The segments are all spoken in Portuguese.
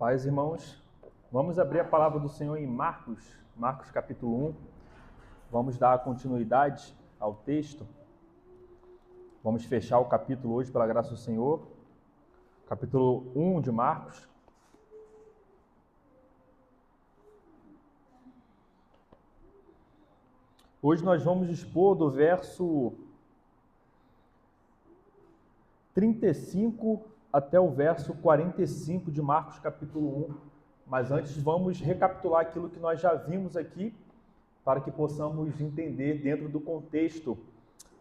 Paz, irmãos, vamos abrir a palavra do Senhor em Marcos capítulo 1. Vamos dar continuidade ao texto. Vamos fechar o capítulo hoje pela graça do Senhor. Capítulo 1 de Marcos. Hoje nós vamos expor do verso 35 até o verso 45 de Marcos capítulo 1. Mas antes vamos recapitular aquilo que nós já vimos aqui, para que possamos entender dentro do contexto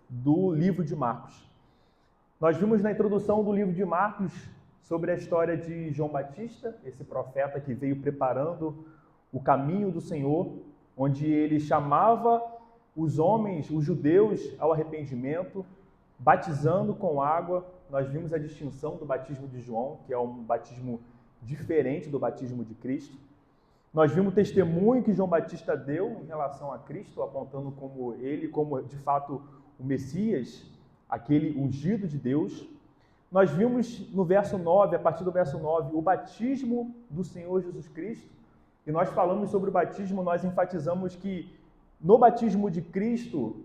do livro de Marcos. Nós vimos na introdução do livro de Marcos sobre a história de João Batista, esse profeta que veio preparando o caminho do Senhor, onde ele chamava os homens, os judeus, ao arrependimento, batizando com água. Nós vimos a distinção do batismo de João, que é um batismo diferente do batismo de Cristo. Nós vimos o testemunho que João Batista deu em relação a Cristo, apontando como ele, como de fato o Messias, aquele ungido de Deus. Nós vimos no verso 9, a partir do verso 9, o batismo do Senhor Jesus Cristo. E nós falamos sobre o batismo, nós enfatizamos que no batismo de Cristo,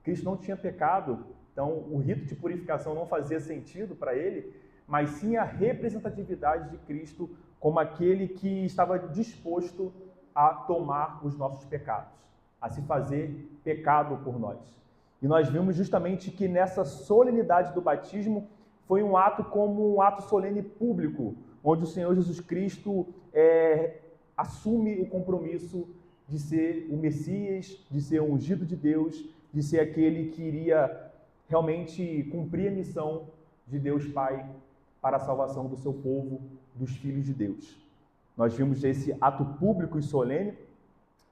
Cristo não tinha pecado. Então, o rito de purificação não fazia sentido para ele, mas sim a representatividade de Cristo como aquele que estava disposto a tomar os nossos pecados, a se fazer pecado por nós. E nós vimos justamente que nessa solenidade do batismo foi um ato como um ato solene público, onde o Senhor Jesus Cristo assume o compromisso de ser o Messias, de ser o ungido de Deus, de ser aquele que iria realmente cumprir a missão de Deus Pai para a salvação do seu povo, dos filhos de Deus. Nós vimos esse ato público e solene.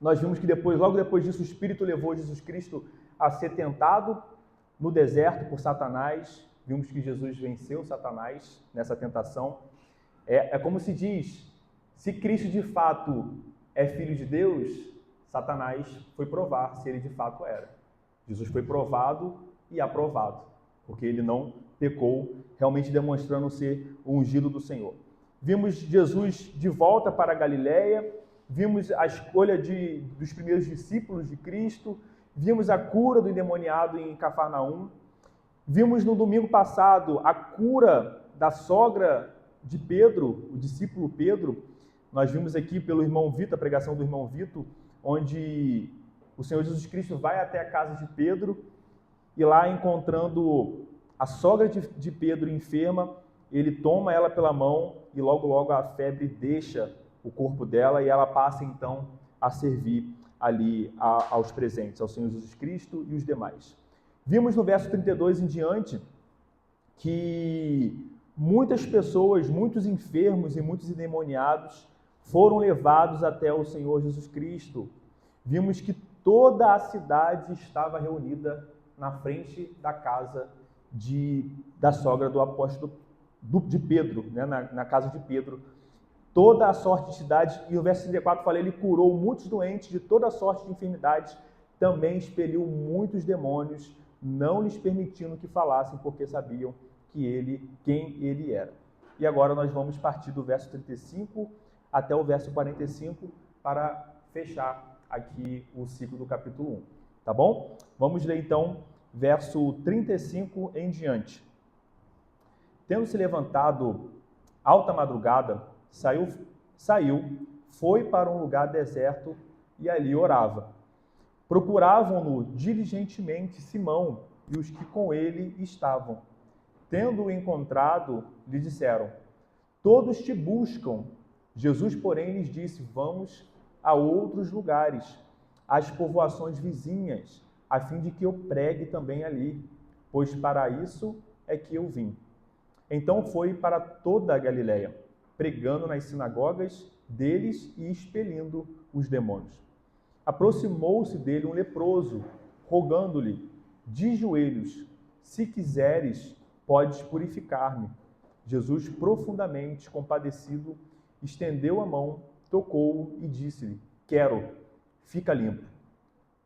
Nós vimos que logo depois disso, o Espírito levou Jesus Cristo a ser tentado no deserto por Satanás. Vimos que Jesus venceu Satanás nessa tentação. É como se diz, se Cristo de fato é filho de Deus, Satanás foi provar se ele de fato era. Jesus foi provado e aprovado, porque ele não pecou, realmente demonstrando ser o ungido do Senhor. Vimos Jesus de volta para a Galileia, vimos a escolha dos primeiros discípulos de Cristo, vimos a cura do endemoniado em Cafarnaum, vimos no domingo passado a cura da sogra de Pedro, o discípulo Pedro. Nós vimos aqui pelo irmão Vitor, a pregação do irmão Vitor, onde o Senhor Jesus Cristo vai até a casa de Pedro e lá, encontrando a sogra de Pedro enferma, ele toma ela pela mão e logo a febre deixa o corpo dela e ela passa então a servir ali aos presentes, ao Senhor Jesus Cristo e os demais. Vimos no verso 32 em diante que muitas pessoas, muitos enfermos e muitos endemoniados foram levados até o Senhor Jesus Cristo. Vimos que toda a cidade estava reunida na frente da casa da sogra do apóstolo de Pedro, né? na casa de Pedro. Toda a sorte de cidade, e o verso 34 fala, ele curou muitos doentes de toda sorte de enfermidades, também expeliu muitos demônios, não lhes permitindo que falassem, porque sabiam quem ele era. E agora nós vamos partir do verso 35 até o verso 45 para fechar aqui o ciclo do capítulo 1. Tá bom? Vamos ler então verso 35 em diante. Tendo se levantado alta madrugada, saiu, foi para um lugar deserto e ali orava. Procuravam-no diligentemente Simão e os que com ele estavam. Tendo-o encontrado, lhe disseram: todos te buscam. Jesus, porém, lhes disse: vamos a outros lugares, às povoações vizinhas, a fim de que eu pregue também ali, pois para isso é que eu vim. Então foi para toda a Galileia, pregando nas sinagogas deles e expelindo os demônios. Aproximou-se dele um leproso, rogando-lhe, de joelhos: se quiseres, podes purificar-me. Jesus, profundamente compadecido, estendeu a mão, tocou-o e disse-lhe: quero, fica limpo.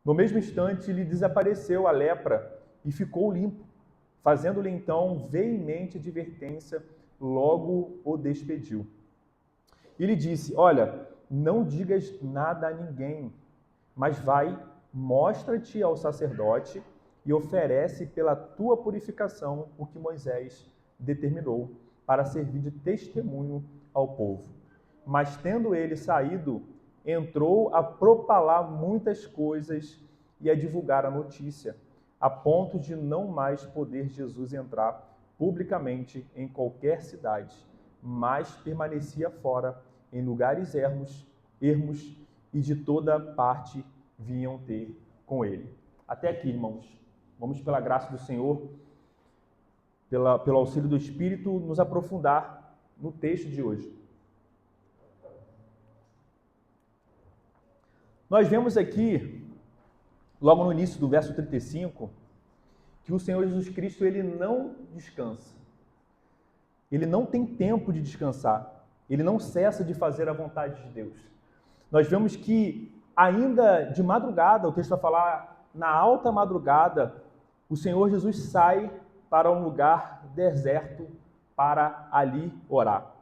No mesmo instante lhe desapareceu a lepra e ficou limpo. Fazendo-lhe então veemente advertência, logo o despediu. E ele disse: olha, não digas nada a ninguém, mas vai, mostra-te ao sacerdote e oferece pela tua purificação o que Moisés determinou, para servir de testemunho ao povo. Mas tendo ele saído, entrou a propalar muitas coisas e a divulgar a notícia, a ponto de não mais poder Jesus entrar publicamente em qualquer cidade, mas permanecia fora, em lugares ermos, e de toda parte vinham ter com ele. Até aqui, irmãos. Vamos, pela graça do Senhor, pelo auxílio do Espírito, nos aprofundar no texto de hoje. Nós vemos aqui, logo no início do verso 35, que o Senhor Jesus Cristo, ele não descansa. Ele não tem tempo de descansar. Ele não cessa de fazer a vontade de Deus. Nós vemos que ainda de madrugada, o texto vai falar, na alta madrugada, o Senhor Jesus sai para um lugar deserto para ali orar.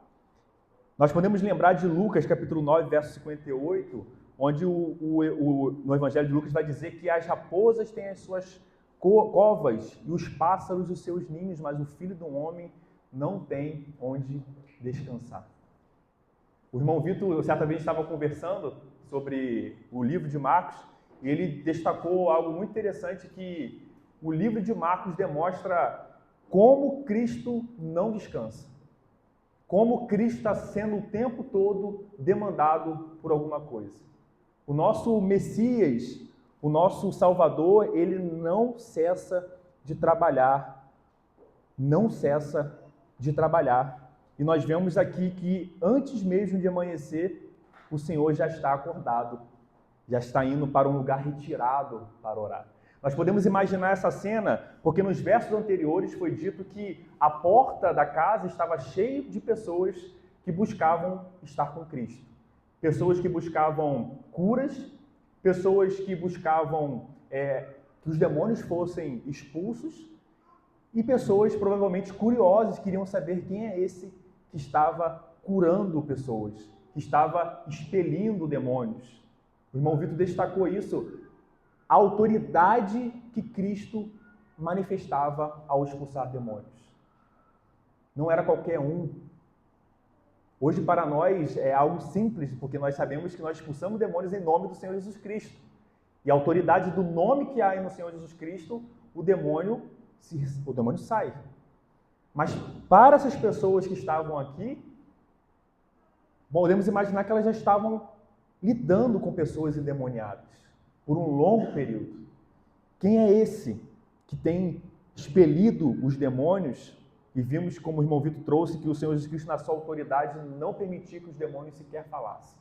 Nós podemos lembrar de Lucas, capítulo 9, verso 58, onde no Evangelho de Lucas vai dizer que as raposas têm as suas covas e os pássaros os seus ninhos, mas o Filho do Homem não tem onde descansar. O irmão Vitor, certa vez, estava conversando sobre o livro de Marcos e ele destacou algo muito interessante, que o livro de Marcos demonstra como Cristo não descansa. Como Cristo está sendo o tempo todo demandado por alguma coisa. O nosso Messias, o nosso Salvador, ele não cessa de trabalhar. Não cessa de trabalhar. E nós vemos aqui que antes mesmo de amanhecer, o Senhor já está acordado. Já está indo para um lugar retirado para orar. Nós podemos imaginar essa cena, porque nos versos anteriores foi dito que a porta da casa estava cheia de pessoas que buscavam estar com Cristo. Pessoas que buscavam curas, pessoas que buscavam que os demônios fossem expulsos, e pessoas provavelmente curiosas, queriam saber quem é esse que estava curando pessoas, que estava expelindo demônios. O irmão Vitor destacou isso, a autoridade que Cristo manifestava ao expulsar demônios. Não era qualquer um. Hoje, para nós, é algo simples, porque nós sabemos que nós expulsamos demônios em nome do Senhor Jesus Cristo. E a autoridade do nome que há no Senhor Jesus Cristo, o demônio sai. Mas para essas pessoas que estavam aqui, podemos imaginar que elas já estavam lidando com pessoas endemoniadas por um longo período. Quem é esse que tem expelido os demônios? E vimos, como o irmão Vitor trouxe, que o Senhor Jesus Cristo, na sua autoridade, não permitia que os demônios sequer falassem.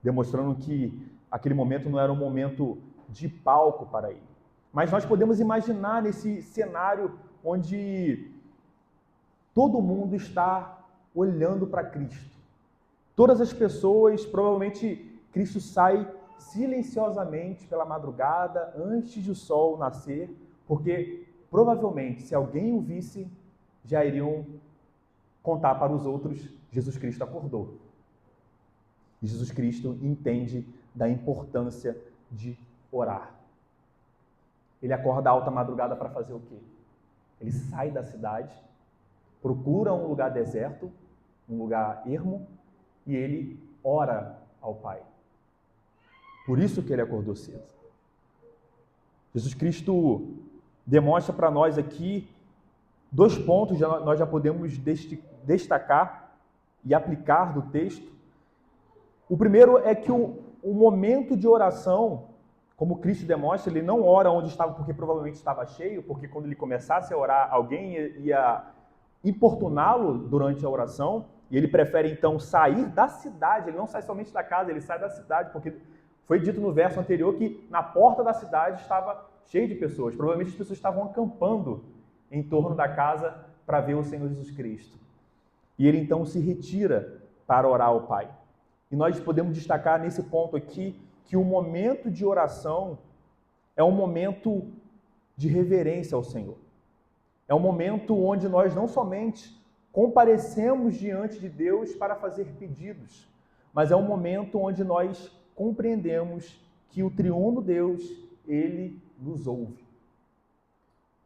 Demonstrando que aquele momento não era um momento de palco para ele. Mas nós podemos imaginar nesse cenário onde todo mundo está olhando para Cristo. Todas as pessoas, provavelmente Cristo sai silenciosamente pela madrugada, antes do sol nascer, porque provavelmente, se alguém o visse, já iriam contar para os outros: Jesus Cristo acordou. E Jesus Cristo entende da importância de orar. Ele acorda à alta madrugada para fazer o quê? Ele sai da cidade, procura um lugar deserto, um lugar ermo, e ele ora ao Pai. Por isso que ele acordou cedo. Jesus Cristo demonstra para nós aqui 2 pontos, nós já podemos destacar e aplicar do texto. O primeiro é que o momento de oração, como Cristo demonstra, ele não ora onde estava porque provavelmente estava cheio, porque quando ele começasse a orar, alguém ia importuná-lo durante a oração, e ele prefere então sair da cidade. Ele não sai somente da casa, ele sai da cidade, porque foi dito no verso anterior que na porta da cidade estava cheio de pessoas. Provavelmente as pessoas estavam acampando em torno da casa para ver o Senhor Jesus Cristo. E ele então se retira para orar ao Pai. E nós podemos destacar nesse ponto aqui que o momento de oração é um momento de reverência ao Senhor. É um momento onde nós não somente comparecemos diante de Deus para fazer pedidos, mas é um momento onde nós compreendemos que o triuno Deus, ele nos ouve.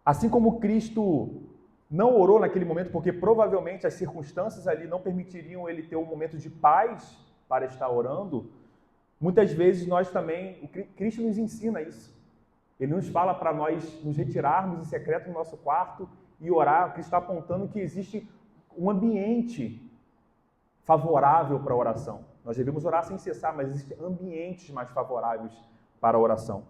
Assim como Cristo não orou naquele momento, porque provavelmente as circunstâncias ali não permitiriam ele ter um momento de paz para estar orando, muitas vezes nós também, Cristo nos ensina isso. Ele nos fala para nós nos retirarmos em secreto no nosso quarto e orar. Cristo está apontando que existe um ambiente favorável para a oração. Nós devemos orar sem cessar, mas existem ambientes mais favoráveis para a oração.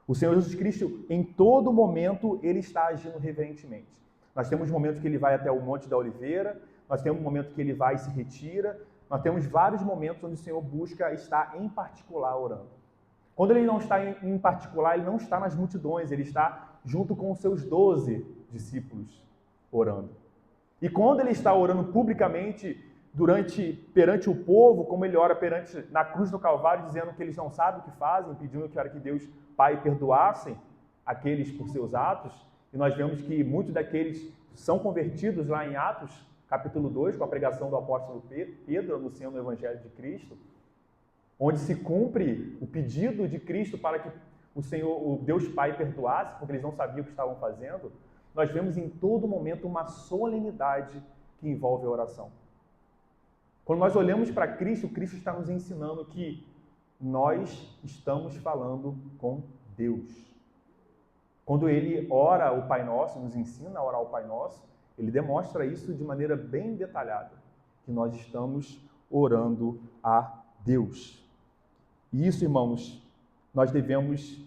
O Senhor Jesus Cristo, em todo momento, ele está agindo reverentemente. Nós temos momentos que ele vai até o Monte da Oliveira, nós temos um momento que ele vai e se retira, nós temos vários momentos onde o Senhor busca estar em particular orando. Quando ele não está em particular, ele não está nas multidões, ele está junto com os seus 12 discípulos orando. E quando ele está orando publicamente perante o povo, como ele ora na cruz do Calvário, dizendo que eles não sabem o que fazem, pedindo que Deus Pai perdoassem aqueles por seus atos, e nós vemos que muitos daqueles são convertidos lá em Atos, capítulo 2, com a pregação do apóstolo Pedro, anunciando o Evangelho de Cristo, onde se cumpre o pedido de Cristo para que o Deus Pai perdoasse, porque eles não sabiam o que estavam fazendo. Nós vemos em todo momento uma solenidade que envolve a oração. Quando nós olhamos para Cristo, Cristo está nos ensinando que nós estamos falando com Deus. Quando ele ora o Pai Nosso, nos ensina a orar o Pai Nosso, ele demonstra isso de maneira bem detalhada, que nós estamos orando a Deus. E isso, irmãos, nós devemos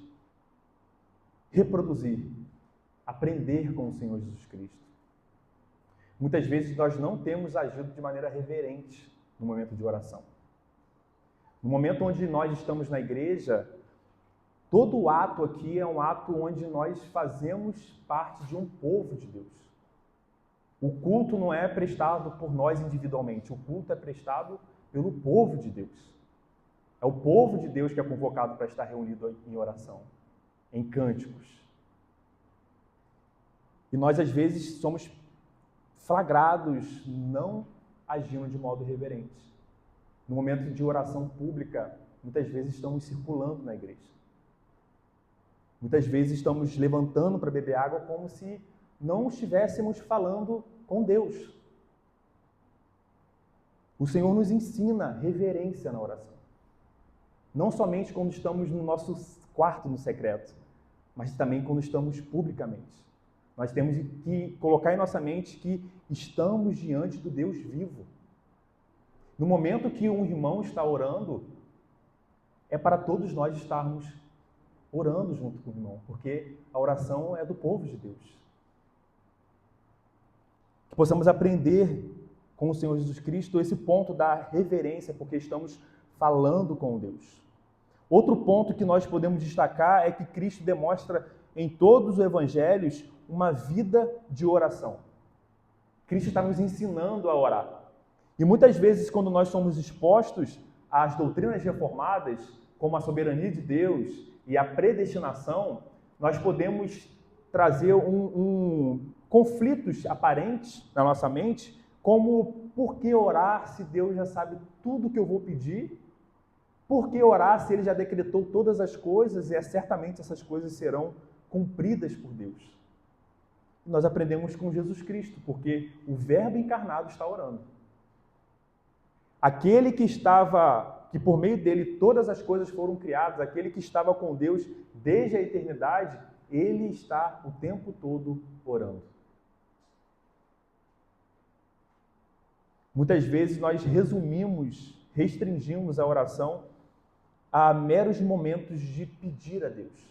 reproduzir, aprender com o Senhor Jesus Cristo. Muitas vezes nós não temos agido de maneira reverente no momento de oração. No momento onde nós estamos na igreja, todo o ato aqui é um ato onde nós fazemos parte de um povo de Deus. O culto não é prestado por nós individualmente, o culto é prestado pelo povo de Deus. É o povo de Deus que é convocado para estar reunido em oração, em cânticos. E nós, às vezes, somos flagrados não agindo de modo reverente. No momento de oração pública, muitas vezes estamos circulando na igreja. Muitas vezes estamos levantando para beber água como se não estivéssemos falando com Deus. O Senhor nos ensina reverência na oração. Não somente quando estamos no nosso quarto no secreto, mas também quando estamos publicamente. Nós temos que colocar em nossa mente que estamos diante do Deus vivo. No momento que um irmão está orando, é para todos nós estarmos orando junto com o irmão, porque a oração é do povo de Deus. Que possamos aprender com o Senhor Jesus Cristo esse ponto da reverência, porque estamos falando com Deus. Outro ponto que nós podemos destacar é que Cristo demonstra em todos os evangelhos uma vida de oração. Cristo está nos ensinando a orar. E muitas vezes, quando nós somos expostos às doutrinas reformadas, como a soberania de Deus e a predestinação, nós podemos trazer conflitos aparentes na nossa mente, como por que orar se Deus já sabe tudo o que eu vou pedir? Por que orar se Ele já decretou todas as coisas e certamente essas coisas serão cumpridas por Deus? Nós aprendemos com Jesus Cristo, porque o Verbo encarnado está orando. Aquele que por meio dele todas as coisas foram criadas, aquele que estava com Deus desde a eternidade, ele está o tempo todo orando. Muitas vezes nós restringimos a oração a meros momentos de pedir a Deus.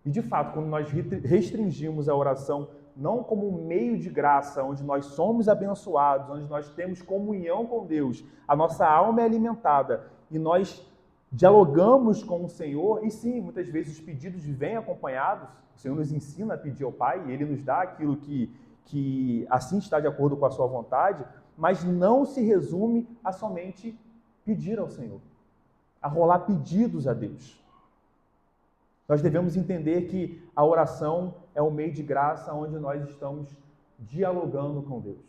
E de fato, quando nós restringimos a oração não como um meio de graça, onde nós somos abençoados, onde nós temos comunhão com Deus, a nossa alma é alimentada e nós dialogamos com o Senhor, e sim, muitas vezes os pedidos vêm acompanhados, o Senhor nos ensina a pedir ao Pai e Ele nos dá aquilo que assim está de acordo com a sua vontade, mas não se resume a somente pedir ao Senhor, a rolar pedidos a Deus. Nós devemos entender que a oração é um meio de graça onde nós estamos dialogando com Deus,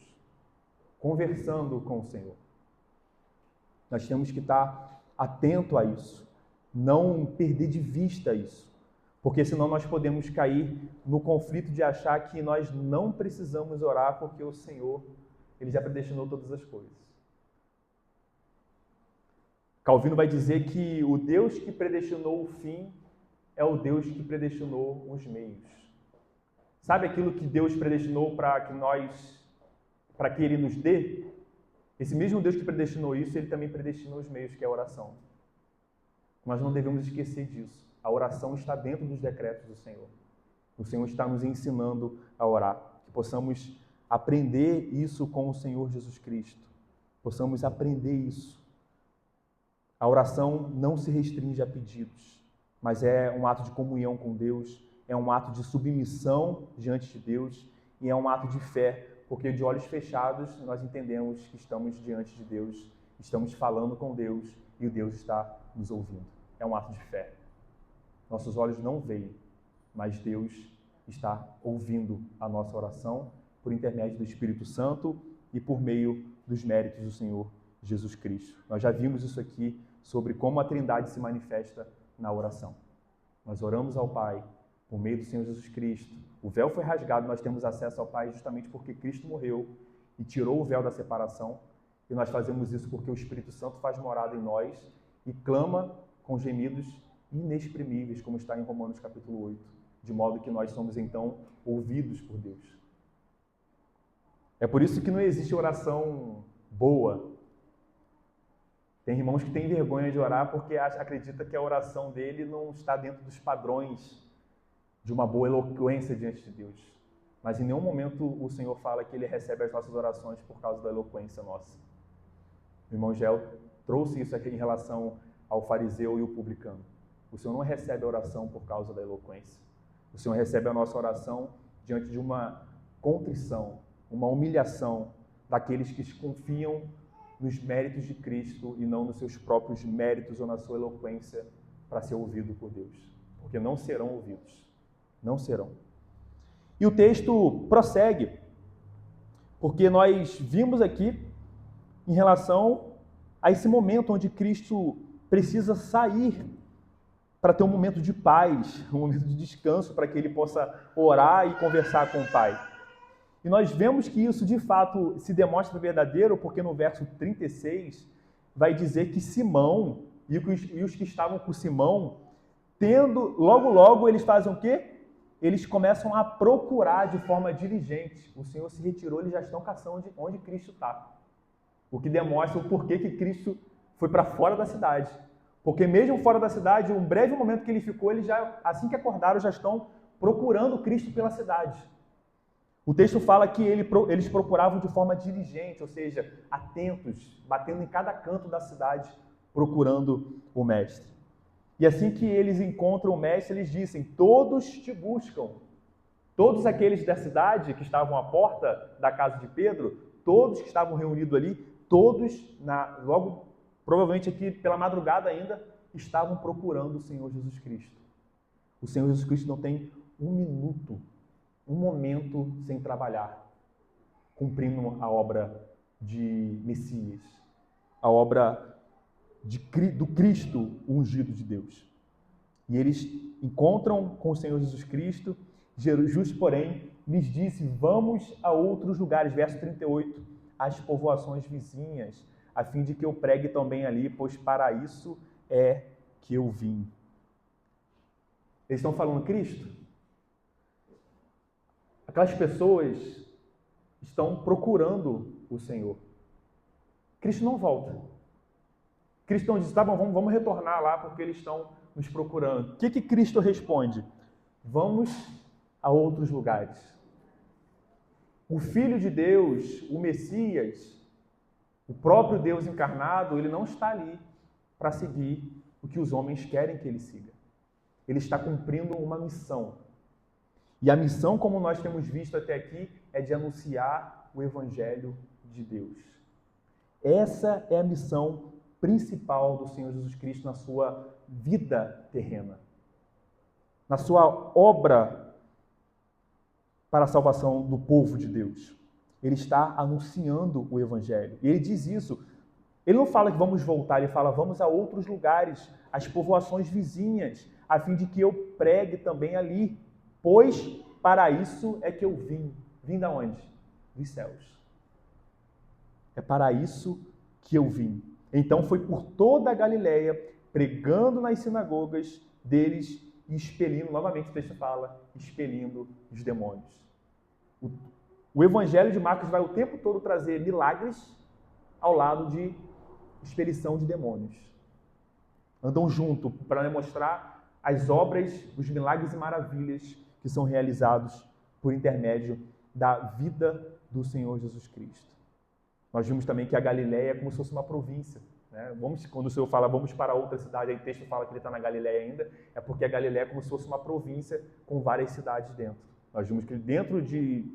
conversando com o Senhor. Nós temos que estar atento a isso, não perder de vista isso, porque senão nós podemos cair no conflito de achar que nós não precisamos orar porque o Senhor, Ele já predestinou todas as coisas. Calvino vai dizer que o Deus que predestinou o fim é o Deus que predestinou os meios. Sabe aquilo que Deus predestinou para que Ele nos dê? Esse mesmo Deus que predestinou isso, Ele também predestinou os meios, que é a oração. Nós não devemos esquecer disso. A oração está dentro dos decretos do Senhor. O Senhor está nos ensinando a orar. Que possamos aprender isso com o Senhor Jesus Cristo. Possamos aprender isso. A oração não se restringe a pedidos, mas é um ato de comunhão com Deus, é um ato de submissão diante de Deus e é um ato de fé, porque de olhos fechados nós entendemos que estamos diante de Deus, estamos falando com Deus e o Deus está nos ouvindo. É um ato de fé. Nossos olhos não veem, mas Deus está ouvindo a nossa oração por intermédio do Espírito Santo e por meio dos méritos do Senhor Jesus Cristo. Nós já vimos isso aqui sobre como a Trindade se manifesta na oração. Nós oramos ao Pai por meio do Senhor Jesus Cristo. O véu foi rasgado, nós temos acesso ao Pai justamente porque Cristo morreu e tirou o véu da separação. E nós fazemos isso porque o Espírito Santo faz morada em nós e clama com gemidos inexprimíveis, como está em Romanos capítulo 8, de modo que nós somos então ouvidos por Deus. É por isso que não existe oração boa. Tem irmãos que têm vergonha de orar porque acredita que a oração dele não está dentro dos padrões de uma boa eloquência diante de Deus. Mas em nenhum momento o Senhor fala que Ele recebe as nossas orações por causa da eloquência nossa. O irmão Gel trouxe isso aqui em relação ao fariseu e o publicano. O Senhor não recebe a oração por causa da eloquência. O Senhor recebe a nossa oração diante de uma contrição, uma humilhação daqueles que confiam nos méritos de Cristo e não nos seus próprios méritos ou na sua eloquência para ser ouvido por Deus. Porque não serão ouvidos. Não serão. E o texto prossegue, porque nós vimos aqui em relação a esse momento onde Cristo precisa sair para ter um momento de paz, um momento de descanso, para que ele possa orar e conversar com o Pai. E nós vemos que isso, de fato, se demonstra verdadeiro, porque no verso 36 vai dizer que Simão e os que estavam com Simão, logo eles fazem o quê? Eles começam a procurar de forma diligente. O Senhor se retirou, eles já estão caçando onde Cristo está. O que demonstra o porquê que Cristo foi para fora da cidade. Porque mesmo fora da cidade, um breve momento que ele ficou, eles já, assim que acordaram, já estão procurando Cristo pela cidade. O texto fala que eles procuravam de forma diligente, ou seja, atentos, batendo em cada canto da cidade, procurando o Mestre. E assim que eles encontram o Mestre, eles dizem: todos te buscam. Todos aqueles da cidade que estavam à porta da casa de Pedro, todos que estavam reunidos ali, todos, logo, provavelmente aqui pela madrugada ainda, estavam procurando o Senhor Jesus Cristo. O Senhor Jesus Cristo não tem um minuto, um momento sem trabalhar, cumprindo a obra de Messias, a obra do Cristo ungido de Deus. E eles encontram com o Senhor Jesus Cristo. Jesus, porém, lhes disse: vamos a outros lugares, verso 38, às povoações vizinhas, a fim de que eu pregue também ali, pois para isso é que eu vim. Eles estão falando Cristo? Aquelas pessoas estão procurando o Senhor. Cristo não volta. Cristo não diz: tá bom, vamos retornar lá porque eles estão nos procurando. O que Cristo responde? Vamos a outros lugares. O Filho de Deus, o Messias, o próprio Deus encarnado, ele não está ali para seguir o que os homens querem que ele siga. Ele está cumprindo uma missão. E a missão, como nós temos visto até aqui, é de anunciar o Evangelho de Deus. Essa é a missão principal do Senhor Jesus Cristo na sua vida terrena. Na sua obra para a salvação do povo de Deus. Ele está anunciando o Evangelho. E ele diz isso. Ele não fala que vamos voltar, ele fala vamos a outros lugares, às povoações vizinhas, a fim de que eu pregue também ali. Pois para isso é que eu vim. Vim da onde? Dos céus. É para isso que eu vim. Então foi por toda a Galileia, pregando nas sinagogas deles e expelindo, novamente o texto fala, expelindo os demônios. O Evangelho de Marcos vai o tempo todo trazer milagres ao lado de expelição de demônios. Andam junto para mostrar as obras, os milagres e maravilhas que são realizados por intermédio da vida do Senhor Jesus Cristo. Nós vimos também que a Galileia é como se fosse uma província. Né? Quando o Senhor fala vamos para outra cidade, aí o texto fala que ele está na Galileia ainda, é porque a Galileia é como se fosse uma província com várias cidades dentro. Nós vimos que dentro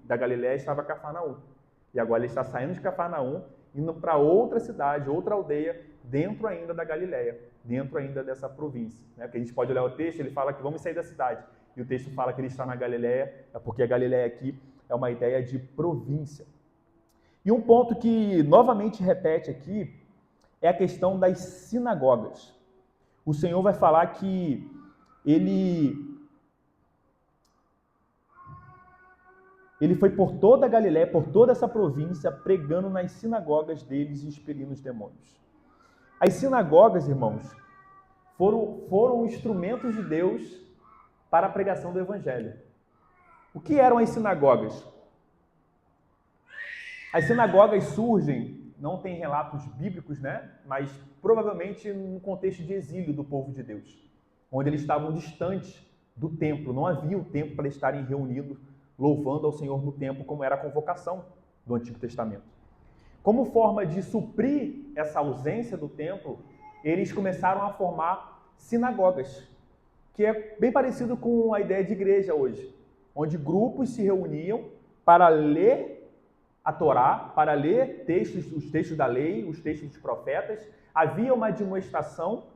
da Galileia estava Cafarnaum. E agora ele está saindo de Cafarnaum, indo para outra cidade, outra aldeia, dentro ainda da Galileia, dentro ainda dessa província. Né? Porque a gente pode olhar o texto, ele fala que vamos sair da cidade. E o texto fala que ele está na Galileia, é porque a Galileia aqui é uma ideia de província. E um ponto que novamente repete aqui é a questão das sinagogas. O Senhor vai falar que ele foi por toda a Galiléia, por toda essa província, pregando nas sinagogas deles e expelindo os demônios. As sinagogas, irmãos, foram instrumentos de Deus para a pregação do Evangelho. O que eram as sinagogas? As sinagogas surgem, não tem relatos bíblicos, né? Mas provavelmente num contexto de exílio do povo de Deus, onde eles estavam distantes do templo, não havia o tempo para estarem reunidos, louvando ao Senhor no templo, como era a convocação do Antigo Testamento. Como forma de suprir essa ausência do templo, eles começaram a formar sinagogas, que é bem parecido com a ideia de igreja hoje, onde grupos se reuniam para ler a Torá, para ler os textos da lei, os textos dos profetas. Havia uma admoestação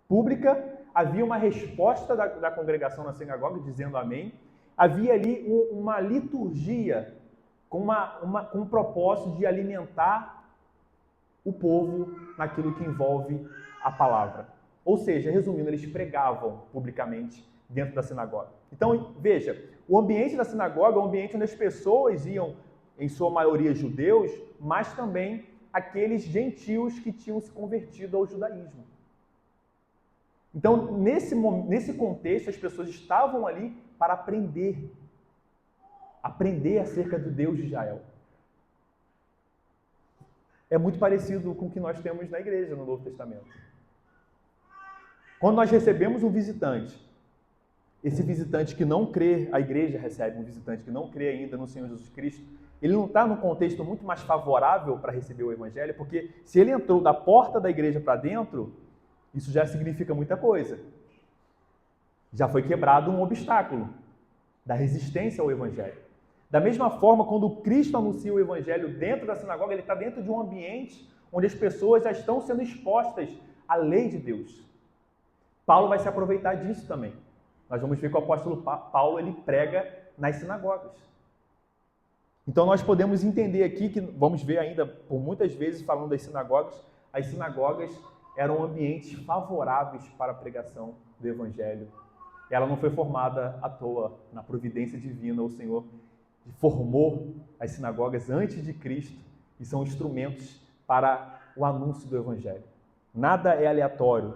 pública, havia uma resposta da congregação na sinagoga, dizendo amém. Havia ali uma liturgia com um propósito de alimentar o povo naquilo que envolve a palavra. Ou seja, resumindo, eles pregavam publicamente dentro da sinagoga. Então, veja, o ambiente da sinagoga é um ambiente onde as pessoas iam, em sua maioria judeus, mas também aqueles gentios que tinham se convertido ao judaísmo. Então, nesse contexto, as pessoas estavam ali para aprender acerca do Deus de Israel. É muito parecido com o que nós temos na igreja, no Novo Testamento. Quando nós recebemos um visitante, esse visitante que não crê, a igreja recebe um visitante que não crê ainda no Senhor Jesus Cristo, ele não está num contexto muito mais favorável para receber o Evangelho, porque se ele entrou da porta da igreja para dentro, isso já significa muita coisa. Já foi quebrado um obstáculo da resistência ao Evangelho. Da mesma forma, quando Cristo anuncia o Evangelho dentro da sinagoga, ele está dentro de um ambiente onde as pessoas já estão sendo expostas à lei de Deus. Paulo vai se aproveitar disso também. Nós vamos ver que o apóstolo Paulo ele prega nas sinagogas. Então nós podemos entender aqui que, vamos ver ainda por muitas vezes falando das sinagogas, as sinagogas eram ambientes favoráveis para a pregação do Evangelho. Ela não foi formada à toa, na providência divina. O Senhor formou as sinagogas antes de Cristo e são instrumentos para o anúncio do Evangelho. Nada é aleatório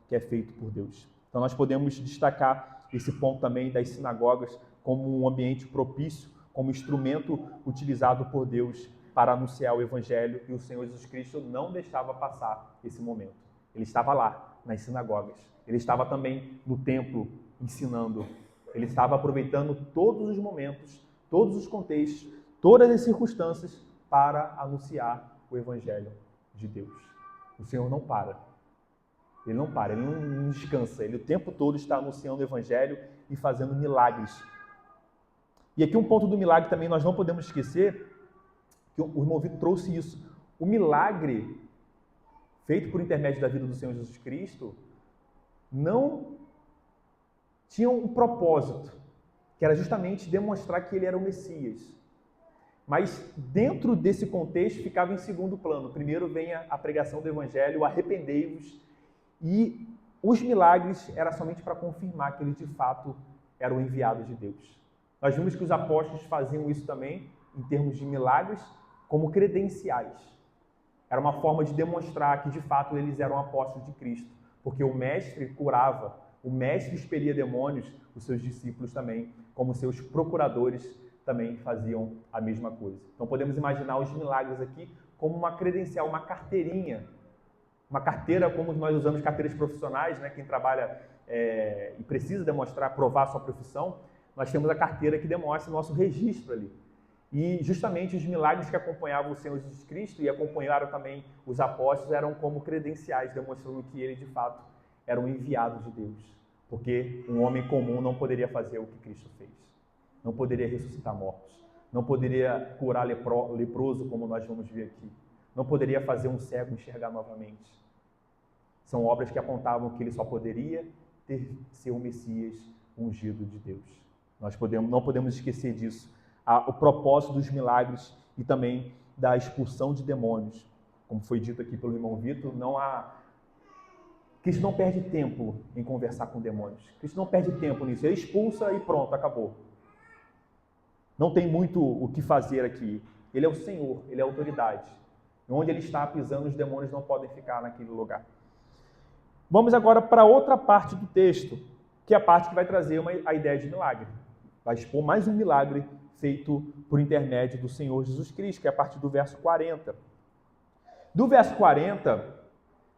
que é feito por Deus. Então nós podemos destacar esse ponto também das sinagogas como um ambiente propício, como instrumento utilizado por Deus para anunciar o Evangelho, e o Senhor Jesus Cristo não deixava passar esse momento. Ele estava lá, nas sinagogas. Ele estava também no templo, ensinando. Ele estava aproveitando todos os momentos, todos os contextos, todas as circunstâncias para anunciar o Evangelho de Deus. O Senhor não para. Ele não para, ele não descansa. Ele o tempo todo está anunciando o Evangelho e fazendo milagres. E aqui um ponto do milagre também nós não podemos esquecer, que o irmão Vitor trouxe isso. O milagre feito por intermédio da vida do Senhor Jesus Cristo não tinha um propósito, que era justamente demonstrar que ele era o Messias. Mas dentro desse contexto ficava em segundo plano. Primeiro vem a pregação do Evangelho, o arrependei-vos, e os milagres era somente para confirmar que ele de fato era o enviado de Deus. Nós vimos que os apóstolos faziam isso também, em termos de milagres, como credenciais. Era uma forma de demonstrar que de fato eles eram apóstolos de Cristo, porque o mestre curava, o mestre expelia demônios, os seus discípulos também, como seus procuradores, também faziam a mesma coisa. Então podemos imaginar os milagres aqui como uma credencial, uma carteirinha. Uma carteira, como nós usamos carteiras profissionais, né? Quem trabalha e precisa demonstrar, provar a sua profissão, nós temos a carteira que demonstra o nosso registro ali. E justamente os milagres que acompanhavam o Senhor Jesus Cristo e acompanharam também os apóstolos eram como credenciais, demonstrando que ele de fato era um enviado de Deus. Porque um homem comum não poderia fazer o que Cristo fez. Não poderia ressuscitar mortos. Não poderia curar leproso, como nós vamos ver aqui. Não poderia fazer um cego enxergar novamente. São obras que apontavam que ele só poderia ser o Messias ungido de Deus. Nós não podemos esquecer disso. O propósito dos milagres e também da expulsão de demônios. Como foi dito aqui pelo irmão Vitor, Cristo não perde tempo em conversar com demônios. Cristo não perde tempo nisso. Ele expulsa e pronto, acabou. Não tem muito o que fazer aqui. Ele é o Senhor, ele é a autoridade. Onde ele está pisando, os demônios não podem ficar naquele lugar. Vamos agora para outra parte do texto, que é a parte que vai trazer a ideia de milagre. Vai expor mais um milagre feito por intermédio do Senhor Jesus Cristo, que é a partir do verso 40. Do verso 40,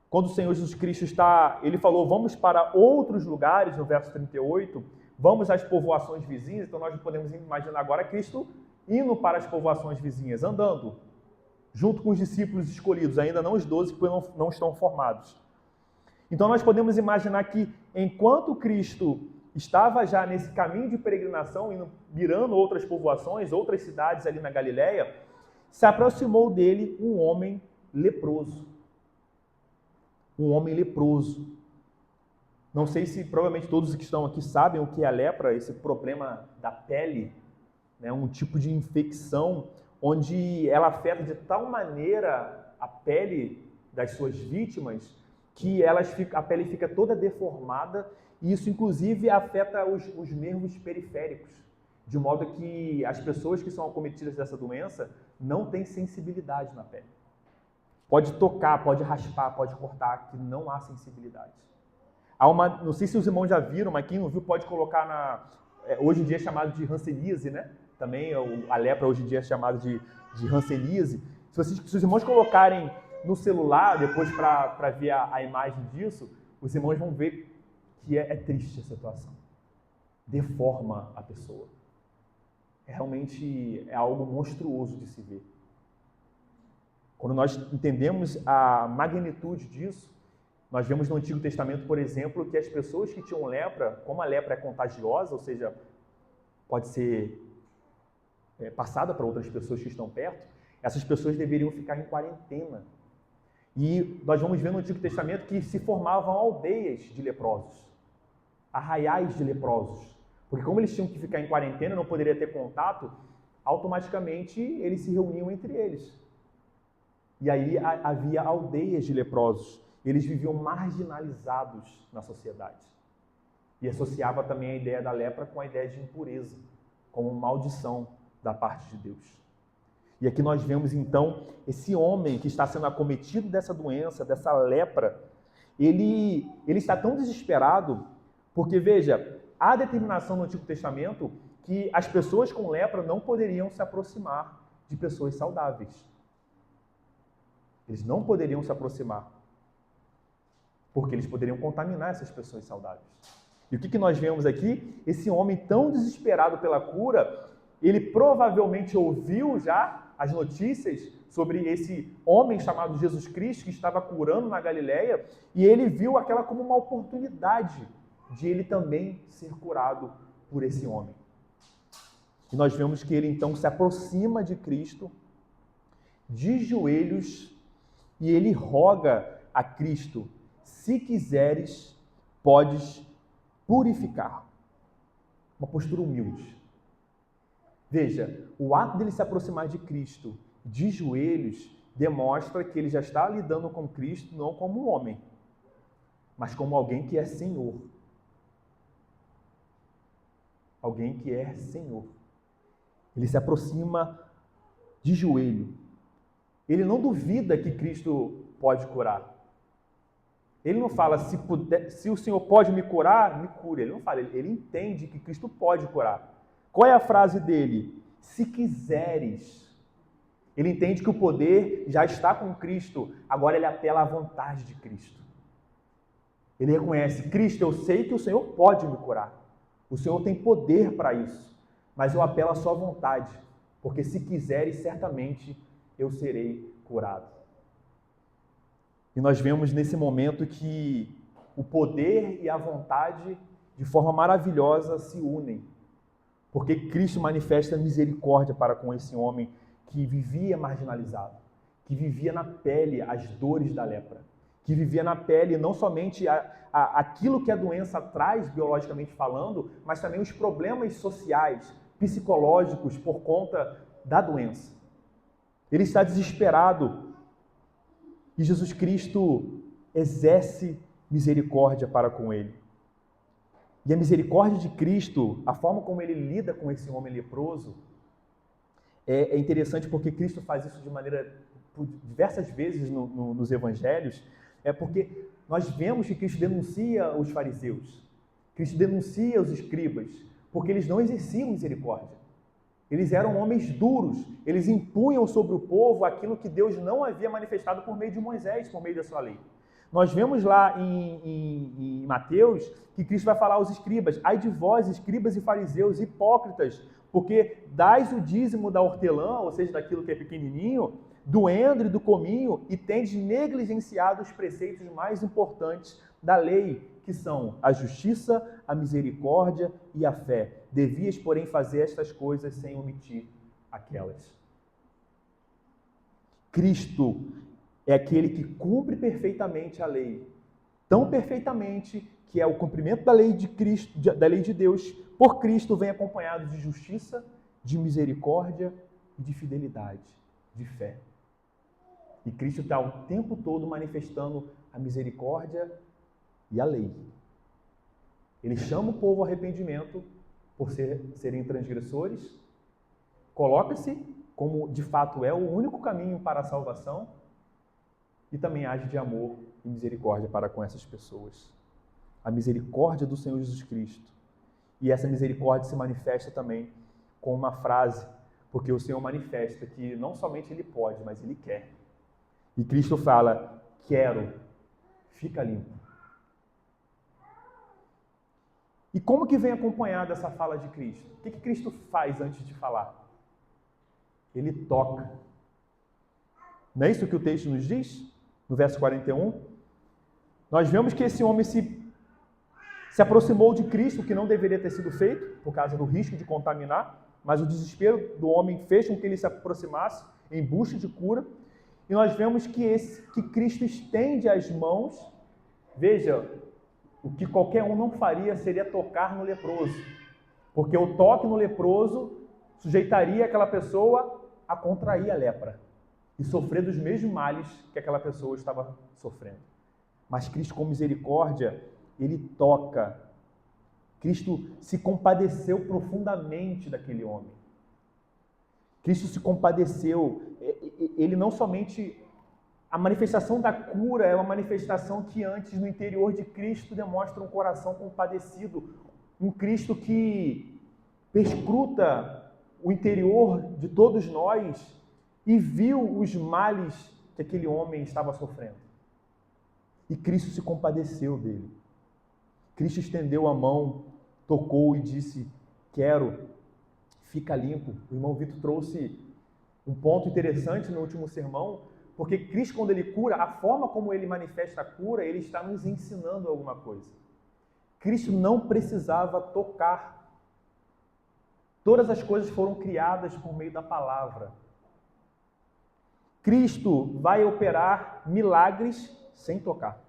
quando o Senhor Jesus Cristo ele falou, vamos para outros lugares, no verso 38, vamos às povoações vizinhas, então nós podemos imaginar agora Cristo indo para as povoações vizinhas, andando, junto com os discípulos escolhidos, ainda não os 12, que não estão formados. Então nós podemos imaginar que, enquanto Cristo estava já nesse caminho de peregrinação, mirando outras povoações, outras cidades ali na Galileia, se aproximou dele um homem leproso. Um homem leproso. Não sei se provavelmente todos que estão aqui sabem o que é a lepra, esse problema da pele, né, um tipo de infecção onde ela afeta de tal maneira a pele das suas vítimas que a pele fica toda deformada e isso inclusive afeta os nervos periféricos, de modo que as pessoas que são acometidas dessa doença não têm sensibilidade na pele. Pode tocar, pode raspar, pode cortar, que não há sensibilidade. Não sei se os irmãos já viram, mas quem não viu pode colocar hoje em dia é chamado de hanseníase, né? Também a lepra hoje em dia é chamada de hanseníase. Se os irmãos colocarem no celular, depois para ver a imagem disso, os irmãos vão ver que é triste a situação. Deforma a pessoa. Realmente é algo monstruoso de se ver. Quando nós entendemos a magnitude disso, nós vemos no Antigo Testamento, por exemplo, que as pessoas que tinham lepra, como a lepra é contagiosa, ou seja, pode ser passada para outras pessoas que estão perto, essas pessoas deveriam ficar em quarentena. E nós vamos ver no Antigo Testamento que se formavam aldeias de leprosos, arraiais de leprosos. Porque como eles tinham que ficar em quarentena, não poderia ter contato, automaticamente eles se reuniam entre eles. E aí havia aldeias de leprosos. Eles viviam marginalizados na sociedade. E associava também a ideia da lepra com a ideia de impureza, como maldição da parte de Deus. E aqui nós vemos então esse homem que está sendo acometido dessa doença, dessa lepra, ele está tão desesperado, porque veja, há determinação no Antigo Testamento que as pessoas com lepra não poderiam se aproximar de pessoas saudáveis. Eles não poderiam se aproximar, porque eles poderiam contaminar essas pessoas saudáveis. E o que nós vemos aqui? Esse homem tão desesperado pela cura, ele provavelmente ouviu já as notícias sobre esse homem chamado Jesus Cristo que estava curando na Galileia e ele viu aquela como uma oportunidade de ele também ser curado por esse homem. E nós vemos que ele então se aproxima de Cristo de joelhos e ele roga a Cristo: se quiseres, podes purificar. uma postura humilde. Veja, o ato dele se aproximar de Cristo de joelhos demonstra que ele já está lidando com Cristo não como um homem, mas como alguém que é Senhor. Alguém que é Senhor. Ele se aproxima de joelho. Ele não duvida que Cristo pode curar. Ele não fala, se o Senhor pode me curar, me cure. Ele não fala, ele entende que Cristo pode curar. Qual é a frase dele? Se quiseres. Ele entende que o poder já está com Cristo, agora ele apela à vontade de Cristo. Ele reconhece, Cristo, eu sei que o Senhor pode me curar. O Senhor tem poder para isso, mas eu apelo à sua vontade, porque se quiseres, certamente eu serei curado. E nós vemos nesse momento que o poder e a vontade, de forma maravilhosa, se unem. Porque Cristo manifesta misericórdia para com esse homem que vivia marginalizado, que vivia na pele as dores da lepra, que vivia na pele não somente aquilo que a doença traz, biologicamente falando, mas também os problemas sociais, psicológicos por conta da doença. Ele está desesperado e Jesus Cristo exerce misericórdia para com ele. E a misericórdia de Cristo, a forma como ele lida com esse homem leproso, é interessante porque Cristo faz isso de maneira, por diversas vezes nos evangelhos, porque nós vemos que Cristo denuncia os fariseus, Cristo denuncia os escribas, porque eles não exerciam misericórdia. Eles eram homens duros, eles impunham sobre o povo aquilo que Deus não havia manifestado por meio de Moisés, por meio da sua lei. Nós vemos lá em Mateus que Cristo vai falar aos escribas, ai de vós, escribas e fariseus, hipócritas, porque dais o dízimo da hortelã, ou seja, daquilo que é pequenininho, do endro e do cominho, e tendes negligenciado os preceitos mais importantes da lei, que são a justiça, a misericórdia e a fé. Devias, porém, fazer estas coisas sem omitir aquelas. Cristo é aquele que cumpre perfeitamente a lei, tão perfeitamente que é o cumprimento da lei de Cristo, da lei de Deus, por Cristo, vem acompanhado de justiça, de misericórdia e de fidelidade, de fé. E Cristo está o tempo todo manifestando a misericórdia e a lei. Ele chama o povo ao arrependimento por serem transgressores, coloca-se como de fato é o único caminho para a salvação e também age de amor e misericórdia para com essas pessoas. A misericórdia do Senhor Jesus Cristo. E essa misericórdia se manifesta também com uma frase, porque o Senhor manifesta que não somente Ele pode, mas Ele quer. E Cristo fala, quero, fica limpo. E como que vem acompanhada essa fala de Cristo? O que Cristo faz antes de falar? Ele toca. Não é isso que o texto nos diz? No verso 41. Nós vemos que esse homem se aproximou de Cristo, o que não deveria ter sido feito, por causa do risco de contaminar, mas o desespero do homem fez com que ele se aproximasse em busca de cura. E nós vemos que Cristo estende as mãos. Veja, o que qualquer um não faria seria tocar no leproso, porque o toque no leproso sujeitaria aquela pessoa a contrair a lepra e sofrer dos mesmos males que aquela pessoa estava sofrendo. Mas Cristo, com misericórdia, Ele toca. Cristo se compadeceu profundamente daquele homem. Cristo se compadeceu. Ele não somente... A manifestação da cura é uma manifestação que antes, no interior de Cristo, demonstra um coração compadecido. Um Cristo que perscruta o interior de todos nós e viu os males que aquele homem estava sofrendo. E Cristo se compadeceu dele. Cristo estendeu a mão, tocou e disse, quero, fica limpo. O irmão Vitor trouxe um ponto interessante no último sermão, porque Cristo, quando Ele cura, a forma como Ele manifesta a cura, Ele está nos ensinando alguma coisa. Cristo não precisava tocar. Todas as coisas foram criadas por meio da palavra. Cristo vai operar milagres sem tocar.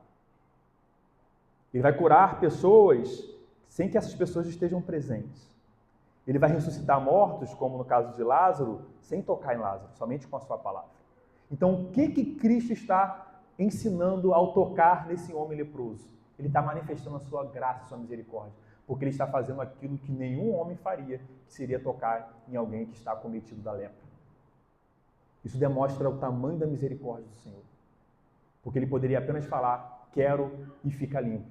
Ele vai curar pessoas sem que essas pessoas estejam presentes. Ele vai ressuscitar mortos, como no caso de Lázaro, sem tocar em Lázaro, somente com a sua palavra. Então, o que Cristo está ensinando ao tocar nesse homem leproso? Ele está manifestando a sua graça, a sua misericórdia, porque ele está fazendo aquilo que nenhum homem faria, que seria tocar em alguém que está acometido da lepra. Isso demonstra o tamanho da misericórdia do Senhor, porque ele poderia apenas falar, quero e fica limpo,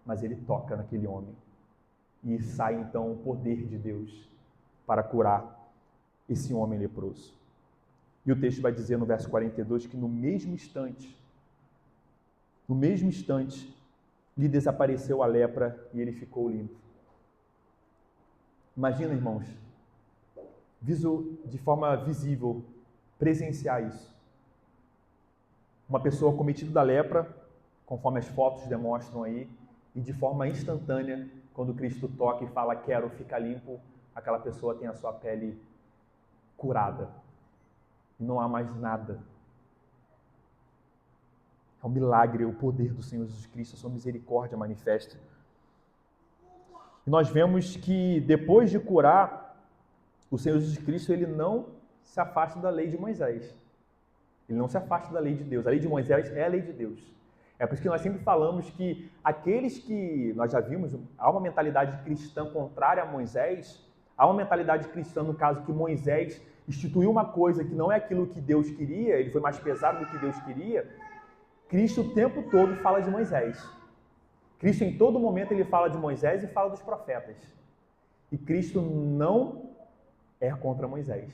mas ele toca naquele homem e sai então o poder de Deus para curar esse homem leproso. E o texto vai dizer no verso 42 que no mesmo instante, lhe desapareceu a lepra e ele ficou limpo. Imagina, irmãos, de forma visível, presenciar isso. Uma pessoa acometida da lepra, conforme as fotos demonstram aí, e de forma instantânea, quando Cristo toca e fala, quero, fica limpo, aquela pessoa tem a sua pele curada. E não há mais nada. É um milagre, o poder do Senhor Jesus Cristo, a sua misericórdia manifesta. E nós vemos que depois de curar, o Senhor Jesus Cristo, ele não se afasta da lei de Moisés. Ele não se afasta da lei de Deus. A lei de Moisés é a lei de Deus. É por isso que nós sempre falamos que aqueles que, nós já vimos, há uma mentalidade cristã contrária a Moisés, há uma mentalidade cristã no caso que Moisés instituiu uma coisa que não é aquilo que Deus queria, ele foi mais pesado do que Deus queria. Cristo o tempo todo fala de Moisés. Cristo em todo momento ele fala de Moisés e fala dos profetas. E Cristo não é contra Moisés.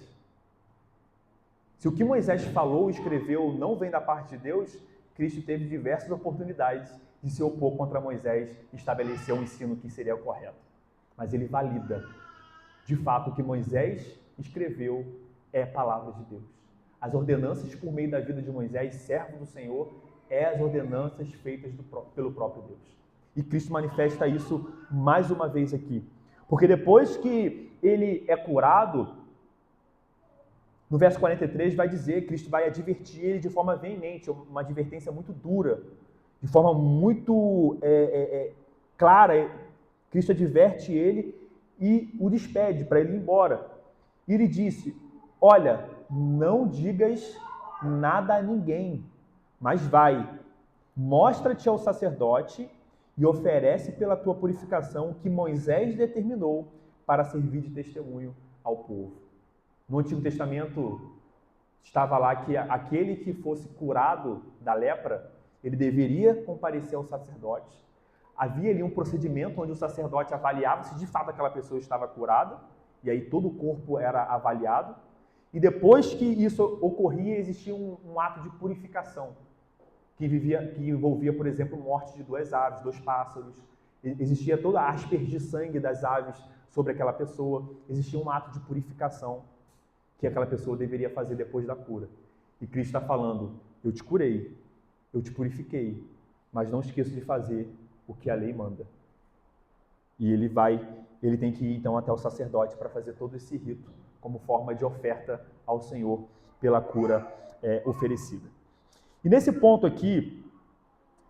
Se o que Moisés falou e escreveu não vem da parte de Deus, Cristo teve diversas oportunidades de se opor contra Moisés e estabelecer um ensino que seria o correto. Mas ele valida. De fato, o que Moisés escreveu é a palavra de Deus. As ordenanças por meio da vida de Moisés, servo do Senhor, é as ordenanças feitas pelo próprio Deus. E Cristo manifesta isso mais uma vez aqui. Porque depois que ele é curado, no verso 43 vai dizer, Cristo vai advertir ele de forma veemente, uma advertência muito dura, de forma muito clara. Cristo adverte ele e o despede para ele ir embora. E ele disse, olha, não digas nada a ninguém, mas vai, mostra-te ao sacerdote e oferece pela tua purificação o que Moisés determinou para servir de testemunho ao povo. No Antigo Testamento estava lá que aquele que fosse curado da lepra, ele deveria comparecer ao sacerdote. Havia ali um procedimento onde o sacerdote avaliava se de fato aquela pessoa estava curada, e aí todo o corpo era avaliado. E depois que isso ocorria, existia um ato de purificação, que envolvia, por exemplo, morte de 2 aves, 2 pássaros. Existia toda a aspergir sangue das aves sobre aquela pessoa. Existia um ato de purificação que aquela pessoa deveria fazer depois da cura. E Cristo está falando, eu te curei, eu te purifiquei, mas não esqueça de fazer o que a lei manda. E ele tem que ir então até o sacerdote para fazer todo esse rito, como forma de oferta ao Senhor pela cura oferecida. E nesse ponto aqui,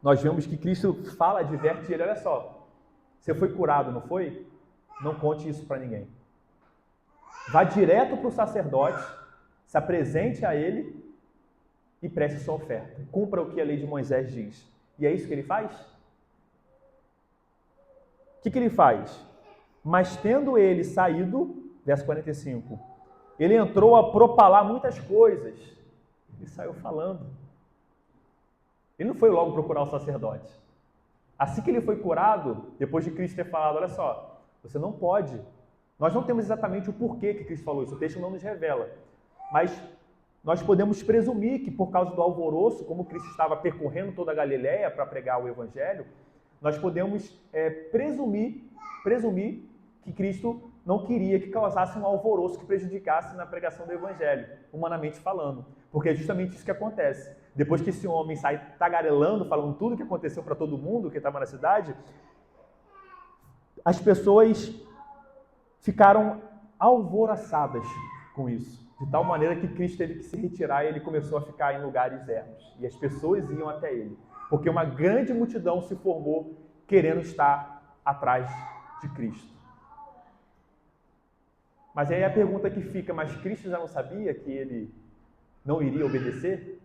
nós vemos que Cristo fala, adverte ele, olha só, você foi curado, não foi? Não conte isso para ninguém. Vá direto para o sacerdote, se apresente a ele e preste sua oferta. Cumpra o que a lei de Moisés diz. E é isso que ele faz? O que ele faz? Mas tendo ele saído, verso 45, ele entrou a propalar muitas coisas. Ele saiu falando. Ele não foi logo procurar o sacerdote. Assim que ele foi curado, depois de Cristo ter falado, olha só, você não pode. Nós não temos exatamente o porquê que Cristo falou isso, o texto não nos revela. Mas nós podemos presumir que por causa do alvoroço, como Cristo estava percorrendo toda a Galileia para pregar o Evangelho, nós podemos presumir que Cristo não queria que causasse um alvoroço que prejudicasse na pregação do Evangelho, humanamente falando. Porque é justamente isso que acontece. Depois que esse homem sai tagarelando, falando tudo o que aconteceu para todo mundo que estava na cidade, as pessoas ficaram alvoroçadas com isso. De tal maneira que Cristo teve que se retirar e ele começou a ficar em lugares ermos. E as pessoas iam até ele. Porque uma grande multidão se formou querendo estar atrás de Cristo. Mas aí a pergunta que fica, mas Cristo já não sabia que ele não iria obedecer?